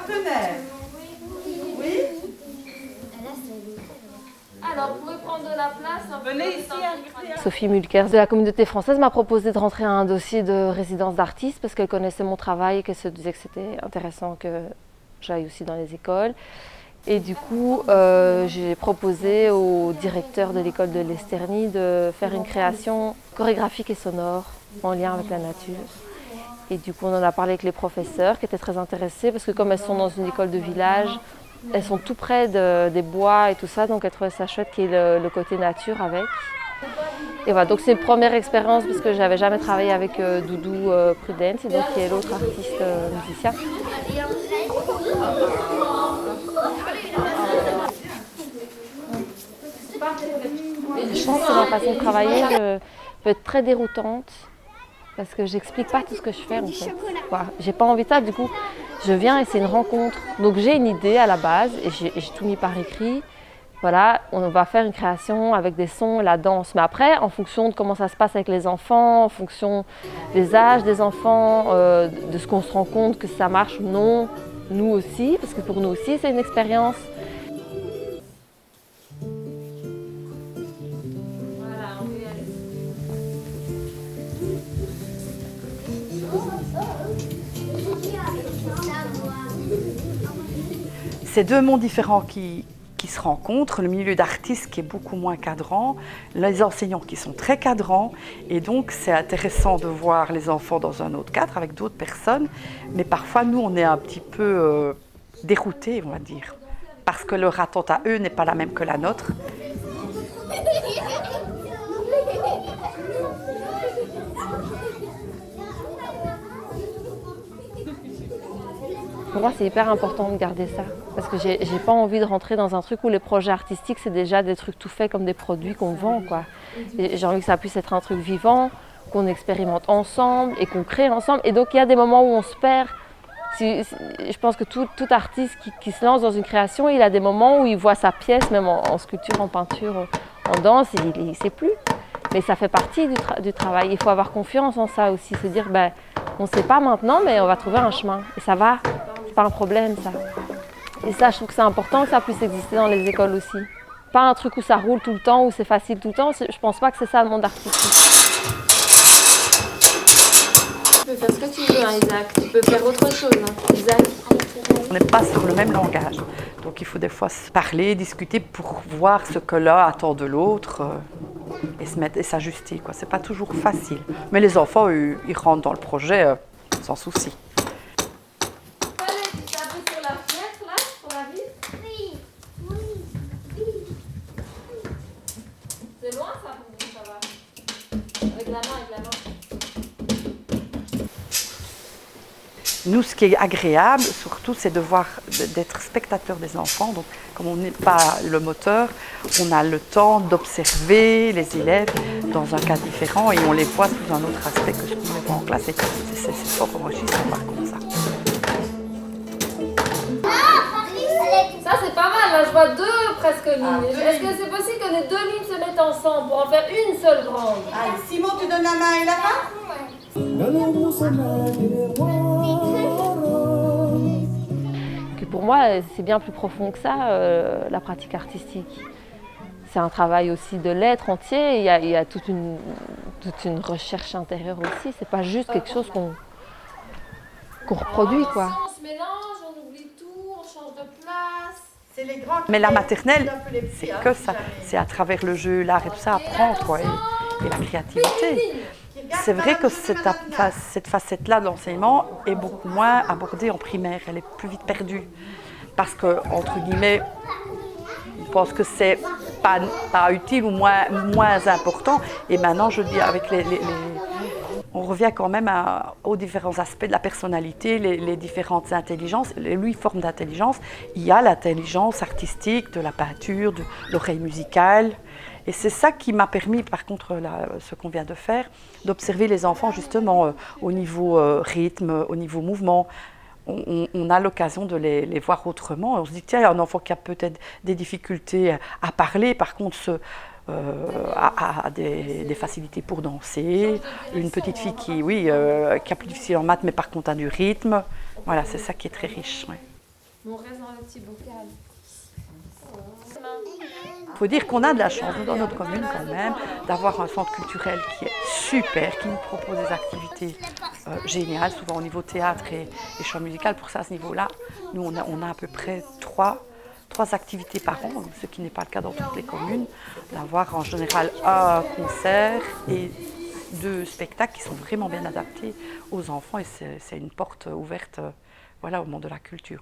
partenaire. Oui. Alors, vous pouvez prendre de la place. Venez ici. Sophie Mulkers de la communauté française m'a proposé de rentrer à un dossier de résidence d'artiste parce qu'elle connaissait mon travail et qu'elle se disait que c'était intéressant que j'aille aussi dans les écoles. Et du coup, j'ai proposé au directeur de l'école de l'Esternie de faire une création chorégraphique et sonore en lien avec la nature. Et du coup, on en a parlé avec les professeurs qui étaient très intéressés parce que comme elles sont dans une école de village, elles sont tout près des bois et tout ça, donc elles trouvaient ça chouette qu'il y ait le côté nature avec. Et voilà, donc c'est une première expérience parce que j'avais jamais travaillé avec Doudou Prudence, et donc qui est l'autre artiste musicien. Je pense que ma façon de travailler peut être très déroutante parce que j'explique pas tout ce que je fais en fait. Voilà, j'ai pas envie de ça, du coup je viens et c'est une rencontre. Donc j'ai une idée à la base et j'ai tout mis par écrit. Voilà, on va faire une création avec des sons et la danse. Mais après, en fonction de comment ça se passe avec les enfants, en fonction des âges des enfants, de ce qu'on se rend compte que ça marche ou non, nous aussi, parce que pour nous aussi c'est une expérience. C'est deux mondes différents qui se rencontrent, le milieu d'artistes qui est beaucoup moins cadrant, les enseignants qui sont très cadrans, et donc c'est intéressant de voir les enfants dans un autre cadre avec d'autres personnes, mais parfois nous on est un petit peu déroutés, on va dire, parce que leur attente à eux n'est pas la même que la nôtre. Pour moi, c'est hyper important de garder ça, parce que j'ai pas envie de rentrer dans un truc où les projets artistiques, c'est déjà des trucs tout faits comme des produits qu'on vend, quoi. J'ai envie que ça puisse être un truc vivant, qu'on expérimente ensemble et qu'on crée ensemble. Et donc, il y a des moments où on se perd. Je pense que tout artiste qui se lance dans une création, il a des moments où il voit sa pièce, même en sculpture, en peinture, en danse, il ne sait plus. Mais ça fait partie du travail. Il faut avoir confiance en ça aussi, se dire, ben, on ne sait pas maintenant, mais on va trouver un chemin. Et ça va. Pas un problème ça. Et ça, je trouve que c'est important que ça puisse exister dans les écoles aussi. Pas un truc où ça roule tout le temps, où c'est facile tout le temps. Je pense pas que c'est ça le monde artistique. Tu peux faire ce que tu veux, hein, Isaac. Tu peux faire autre chose, hein, Isaac. On n'est pas sur le même langage. Donc il faut des fois se parler, discuter pour voir ce que l'un attend de l'autre et s'ajuster. C'est pas toujours facile. Mais les enfants, eux, ils rentrent dans le projet sans souci. C'est loin ça, ça va. Avec la main. Nous, ce qui est agréable, surtout, c'est d'être spectateur des enfants. Donc, comme on n'est pas le moteur, on a le temps d'observer les élèves dans un cas différent et on les voit sous un autre aspect que ce qu'on les voit en classe. C'est fort enrichissant par contre ça. Ça c'est pas mal, là je vois deux presque lignes. Est-ce que c'est possible que les deux lignes se mettent ensemble pour en faire une seule grande? Allez, Simon, tu donnes la main et la main. Que pour moi, c'est bien plus profond que ça, la pratique artistique. C'est un travail aussi de l'être entier. Il y a toute une recherche intérieure aussi. C'est pas juste quelque chose qu'on reproduit, quoi. On se mélange, on oublie tout, on change de place. Mais la maternelle, c'est que ça. C'est à travers le jeu, l'art et tout ça, apprendre quoi, et la créativité. C'est vrai que cette facette-là de l'enseignement est beaucoup moins abordée en primaire. Elle est plus vite perdue. Parce que, entre guillemets, je pense que c'est pas utile ou moins important. Et maintenant, je dis, avec on revient quand même aux différents aspects de la personnalité, les différentes intelligences, les 8 formes d'intelligence. Il y a l'intelligence artistique, de la peinture, de l'oreille musicale. Et c'est ça qui m'a permis, par contre, ce qu'on vient de faire, d'observer les enfants justement au niveau rythme, au niveau mouvement. On a l'occasion de les voir autrement. On se dit, tiens, il y a un enfant qui a peut-être des difficultés à parler, par contre, a des facilités pour danser. Une petite fille qui a plus difficile en maths, mais par contre a du rythme. Voilà, c'est ça qui est très riche. Ouais. Mais on reste dans le petit bocal. Il faut dire qu'on a de la chance dans notre commune quand même d'avoir un centre culturel qui est super, qui nous propose des activités géniales, souvent au niveau théâtre et chant musical. Pour ça, à ce niveau-là, nous on a à peu près trois activités par an, ce qui n'est pas le cas dans toutes les communes, d'avoir en général un concert et 2 spectacles qui sont vraiment bien adaptés aux enfants et c'est une porte ouverte voilà, au monde de la culture.